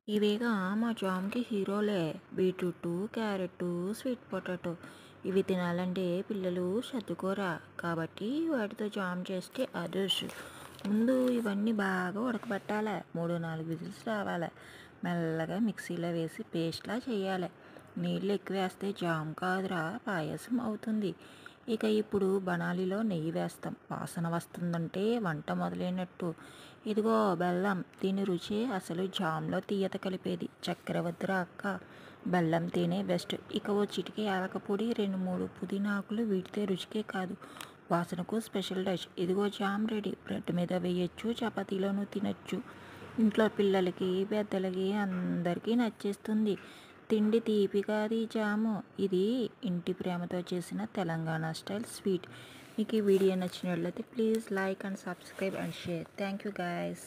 ఇవేగా మా జామ్‌కి హీరోలే. Beetroot, carrot, sweet potato ఇవి తినాలంటే పిల్లలు సర్దుకోరా. కాబట్టి వాటితో జామ్ చేస్తే అదుర్స్. ముందు ఇవన్నీ బాగా ఉడకబెట్టాలి. 3, 4 విజిల్స్ రావాలి. మెల్లగా మిక్సీలో వేసి పేస్ట్‌లా చేయాలి. నీళ్ళు ఎక్కువేస్తే జామ్ కాదురా పాయసం అవుతుంది. ఇక ఇప్పుడు బనాలీలో నెయ్యి వేస్తాం. వాసన వస్తుందంటే వంట మొదలైనట్టు. ఇదిగో బెల్లం. దీని రుచే అసలు జామ్‌లో తియ్యత కలిపేది. చక్కెర వద్దురా అక్క. బెల్లం తేనె బెస్ట్. ఇక ఓ చిటికె యాలక పొడి, 2, 3 పుదీనా ఆకులు వీటితే రుచికే కాదు వాసనకు స్పెషల్ టచ్. ఇదిగో జామ్ రెడీ. బ్రెడ్ మీద వేయొచ్చు, చపాతీలోనూ తినొచ్చు. ఇంట్లో పిల్లలకి, పెద్దలకి అందరికీ నచ్చేస్తుంది. తిండి తీపి కాదు ఈ జాము. ఇది ఇంటి ప్రేమతో చేసిన తెలంగాణ స్టైల్ స్వీట్. మీకు ఈ వీడియో నచ్చినట్లయితే please like and subscribe and share. Thank you guys.